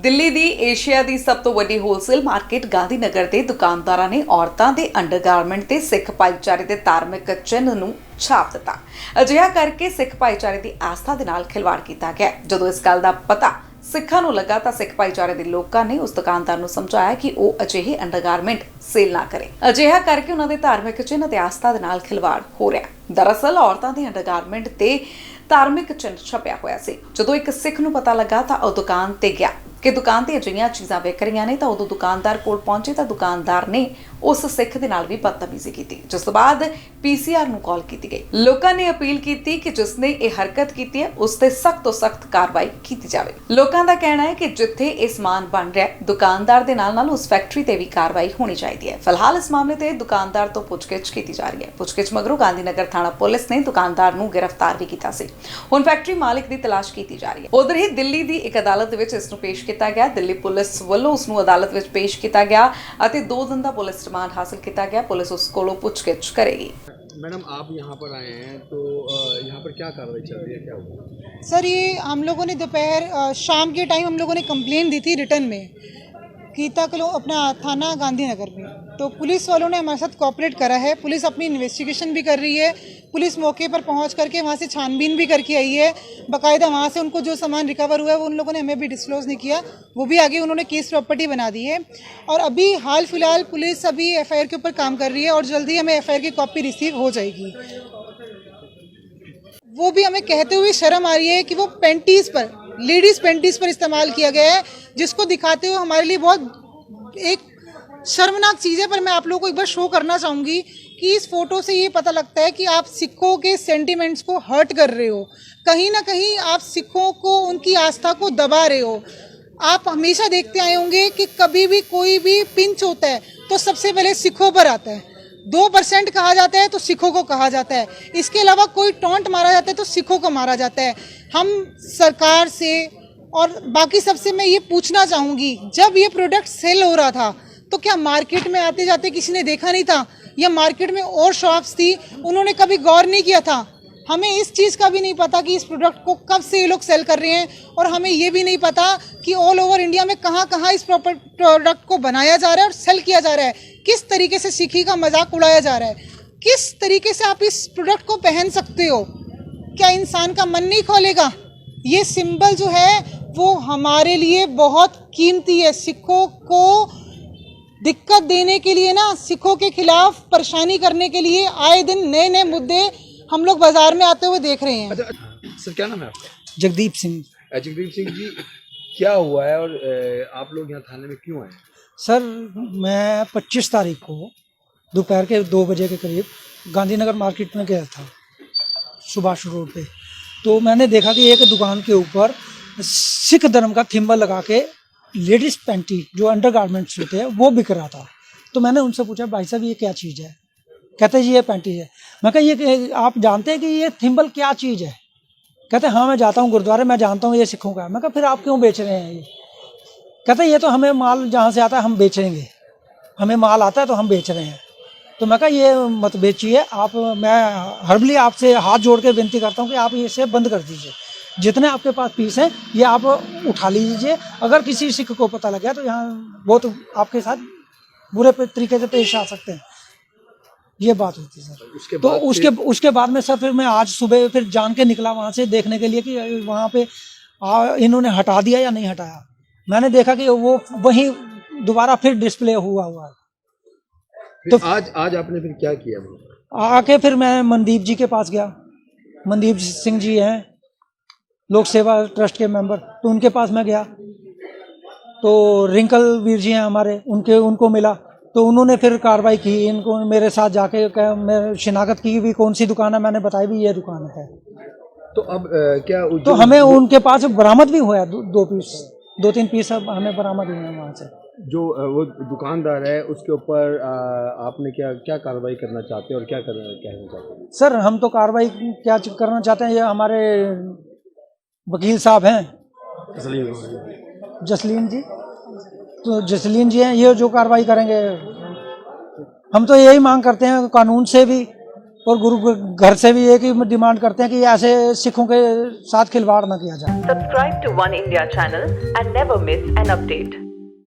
ਦਿੱਲੀ ਦੀ Asia ਦੀ ਸਭ ਤੋਂ ਵੱਡੀ ਹੋਲਸੇਲ ਮਾਰਕੀਟ ਗਾਂਧੀਨਗਰ ਦੇ ਦੁਕਾਨਦਾਰਾਂ ਨੇ ਔਰਤਾਂ ਦੇ ਅੰਡਰਗਾਰਮੈਂਟ ਤੇ ਸਿੱਖ ਭਾਈਚਾਰੇ ਦੇ ਧਾਰਮਿਕ ਚਿੰਨ੍ਹ ਨੂੰ ਛਾਪ ਦਿੱਤਾ। ਅਜਿਹਾ ਕਰਕੇ ਸਿੱਖ ਭਾਈਚਾਰੇ ਦੀ ਆਸਥਾ ਦੇ ਨਾਲ ਖਿਲਵਾੜ ਕੀਤਾ ਗਿਆ। ਜਦੋਂ ਇਸ ਗੱਲ ਦਾ ਪਤਾ ਸਿੱਖਾਂ ਨੂੰ ਲੱਗਾ ਤਾਂ ਸਿੱਖ ਭਾਈਚਾਰੇ ਦੇ ਲੋਕਾਂ ਨੇ ਉਸ ਦੁਕਾਨਦਾਰ ਨੂੰ ਸਮਝਾਇਆ ਕਿ ਉਹ ਅਜਿਹੇ ਅੰਡਰਗਾਰਮੈਂਟ ਸੇਲ ਨਾ ਕਰੇ। ਅਜਿਹਾ ਕਰਕੇ ਉਹਨਾਂ ਦੇ ਧਾਰਮਿਕ ਚਿੰਨ੍ਹ ਤੇ ਆਸਥਾ ਦੇ ਨਾਲ ਖਿਲਵਾੜ ਹੋ ਰਿਹਾ। ਦਰਅਸਲ ਔਰਤਾਂ ਦੇ ਅੰਡਰਗਾਰਮੈਂਟ ਤੇ ਧਾਰਮਿਕ ਚਿੰਨ੍ਹ ਛਪਿਆ ਹੋਇਆ ਸੀ। ਜਦੋਂ ਇੱਕ ਸਿੱਖ ਨੂੰ ਪਤਾ ਲੱਗਾ ਤਾਂ ਉਹ ਦੁਕਾਨ ਤੇ ਗਿਆ ਕਿ ਦੁਕਾਨ ਤੇ ਅਜਿਹੀਆਂ ਚੀਜ਼ਾਂ ਵਿਕ ਰਹੀਆਂ ਨੇ ਤਾਂ ਉਦੋਂ ਦੁਕਾਨਦਾਰ ਕੋਲ ਪਹੁੰਚੇ ਤਾਂ ਦੁਕਾਨਦਾਰ ਨੇ ਉਸ ਸਿੱਖ ਦੇ ਨਾਲ ਵੀ ਬਦਤਮੀਜ਼ੀ ਕੀਤੀ, ਜਿਸ ਤੋਂ ਬਾਅਦ ਪੀਸੀਆਰ ਨੂੰ ਕਾਲ ਕੀਤੀ ਗਈ। ਲੋਕਾਂ ਨੇ ਅਪੀਲ ਕੀਤੀ ਕਿ ਜਿਸ ਨੇ ਇਹ ਹਰਕਤ ਕੀਤੀ ਹੈ ਉਸ ਤੇ ਸਖਤ ਤੋਂ ਸਖਤ ਕਾਰਵਾਈ ਕੀਤੀ ਜਾਵੇ। ਲੋਕਾਂ ਦਾ ਕਹਿਣਾ ਹੈ ਕਿ ਜਿੱਥੇ ਇਹ ਸਮਾਨ ਬਣ ਰਿਹਾ ਦੁਕਾਨਦਾਰ ਦੇ ਨਾਲ ਉਸ ਫੈਕਟਰੀ ਤੇ ਵੀ ਕਾਰਵਾਈ ਹੋਣੀ ਚਾਹੀਦੀ ਹੈ। ਫਿਲਹਾਲ ਇਸ ਮਾਮਲੇ ਤੇ ਦੁਕਾਨਦਾਰ ਤੋਂ ਪੁੱਛਗਿੱਛ ਕੀਤੀ ਜਾ ਰਹੀ ਹੈ। ਪੁੱਛਗਿੱਛ ਮਗਰੋਂ ਗਾਂਧੀਨਗਰ ਥਾਣਾ ਪੁਲਿਸ ਨੇ ਦੁਕਾਨਦਾਰ ਨੂੰ ਗ੍ਰਿਫਤਾਰ ਵੀ ਕੀਤਾ ਸੀ। ਹੁਣ ਫੈਕਟਰੀ ਮਾਲਕ ਦੀ ਤਲਾਸ਼ ਕੀਤੀ ਜਾ ਰਹੀ ਹੈ। ਉਧਰ ਹੀ ਦਿੱਲੀ ਦੀ ਇੱਕ ਅਦਾਲਤ ਵਿੱਚ ਇਸ ਨੂੰ ਪੇਸ਼ ਕੀਤਾ ਗਿਆ। ਦਿੱਲੀ ਪੁਲਿਸ ਵੱਲੋਂ ਉਸ ਨੂੰ ਅਦਾਲਤ ਵਿੱਚ ਪੇਸ਼ ਕੀਤਾ ਗਿਆ ਅਤੇ 2 ਦਿਨ ਦਾ ਪੁਲਿਸ ਰਿਮਾਂਡ हासिल किया गया। पुलिस उसको पूछगिछ करेगी। मैडम आप यहाँ पर आए हैं तो यहाँ पर क्या कार्रवाई चल रही है, क्या हुआ? सर ये हम लोगों ने दोपहर शाम के टाइम हम लोगों ने कंप्लेन दी थी रिटर्न में गीता कलो अपना थाना गांधीनगर में, तो पुलिस वालों ने हमारे साथ कोऑपरेट करा है। पुलिस अपनी इन्वेस्टिगेशन भी कर रही है। पुलिस मौके पर पहुंच करके वहाँ से छानबीन भी करके आई है। बाकायदा वहाँ से उनको जो सामान रिकवर हुआ है वो उन लोगों ने हमें भी डिस्क्लोज नहीं किया, वो भी आगे उन्होंने केस प्रॉपर्टी बना दी है। और अभी हाल फिलहाल पुलिस अभी FIR के ऊपर काम कर रही है और जल्दी हमें FIR की कॉपी रिसीव हो जाएगी। वो भी हमें कहते हुए शर्म आ रही है कि वो पेंटीज पर, लेडीज पेंटीज पर इस्तेमाल किया गया है, जिसको दिखाते हुए हमारे लिए बहुत एक शर्मनाक चीज़ है। पर मैं आप लोगों को एक बार शो करना चाहूँगी कि इस फोटो से ये पता लगता है कि आप सिखों के सेंटिमेंट्स को हर्ट कर रहे हो, कहीं ना कहीं आप सिखों को, उनकी आस्था को दबा रहे हो। आप हमेशा देखते आए होंगे कि कभी भी कोई भी पिंच होता है तो सबसे पहले सिखों पर आता है। 2% कहा जाता है तो सिखों को कहा जाता है, इसके अलावा कोई टॉन्ट मारा जाता है तो सिखों को मारा जाता है। हम सरकार से और बाकी सबसे मैं ये पूछना चाहूँगी, जब ये प्रोडक्ट सेल हो रहा था तो क्या मार्केट में आते जाते किसी ने देखा नहीं था, या मार्केट में और शॉप्स थी उन्होंने कभी गौर नहीं किया था? हमें इस चीज़ का भी नहीं पता कि इस प्रोडक्ट को कब से ये लोग सेल कर रहे हैं, और हमें ये भी नहीं पता कि ऑल ओवर इंडिया में कहाँ कहाँ इस प्रोडक्ट को बनाया जा रहा है और सेल किया जा रहा है। किस तरीके से सिखी का मजाक उड़ाया जा रहा है, किस तरीके से आप इस प्रोडक्ट को पहन सकते हो? क्या इंसान का मन नहीं खोलेगा? ये सिंबल जो है वो हमारे लिए बहुत कीमती है। सिखों को दिक्कत देने के लिए ना, सिखों के खिलाफ परेशानी करने के लिए आए दिन नए नए मुद्दे हम लोग बाजार में आते हुए देख रहे हैं। अच्छा सर, क्या नाम है आपका? जगदीप सिंह। जगदीप सिंह जी, क्या हुआ है और आप लोग यहाँ थाने में क्यों आए? सर मैं 25 तारीख को दोपहर के 2 बजे के करीब गांधीनगर मार्केट में गया था, सुभाष रोड पे। तो मैंने देखा कि एक दुकान के ऊपर सिख धर्म का थिम्बल लगा के लेडीज़ पैंटी जो अंडरगारमेंट्स होते हैं वो बिक रहा था। तो मैंने उनसे पूछा, भाई साहब ये क्या चीज़ है? कहते जी ये पैंटी है। मैं कहा ये आप जानते हैं कि ये थिम्बल क्या चीज़ है? कहते हाँ मैं जाता हूँ गुरुद्वारे, मैं जानता हूँ ये सिखों का है। मैं कहा फिर आप क्यों बेच रहे हैं ये? कहते ये तो हमें माल जहाँ से आता है हम बेचेंगे, हमें माल आता है तो हम बेच रहे हैं। तो मैं कहा ये मत बेचिए आप, मैं हर्बली आपसे हाथ जोड़ के विनती करता हूँ कि आप इसे बंद कर दीजिए। जितने आपके पास पीस हैं ये आप उठा लीजिए। अगर किसी सिख को पता लग गया तो यहाँ बहुत आपके साथ बुरे तरीके से पेश आ सकते हैं। ये बात होती है सर। तो उसके बाद में सर फिर मैं आज सुबह फिर जान के निकला वहाँ से देखने के लिए कि वहाँ पे इन्होंने हटा दिया या नहीं हटाया। मैंने देखा कि वो वहीं दोबारा फिर डिस्प्ले हुआ है। तो आज आपने फिर क्या किया? आके फिर मैं मनदीप जी के पास गया। मनदीप सिंह जी हैं लोक सेवा ट्रस्ट के मेंबर, तो उनके पास मैं गया। तो रिंकल वीर जी हैं हमारे, उनको मिला तो उन्होंने फिर कार्रवाई की। इनको मेरे साथ जाके मैं शिनाख्त की भी कौन सी दुकान है, मैंने बताई भी ये दुकान है। तो अब क्या तो हमें उनके पास बरामद भी हुआ 2-3 पीस अब हमें बरामद हुए हैं वहाँ से। जो वो दुकानदार है उसके ऊपर आपने क्या कार्रवाई करना चाहते हैं और क्या कहना चाहते हैं? सर हम तो कार्रवाई क्या करना चाहते हैं, ये हमारे वकील साहब हैं जसलीन जी, तो जसलीन जी हैं, ये जो कार्रवाई करेंगे। हम तो यही मांग करते हैं कानून से भी और गुरु घर से भी एक ही डिमांड करते हैं कि ऐसे सिखों के साथ खिलवाड़ न किया जाए। Subscribe to One India channel and never miss an update.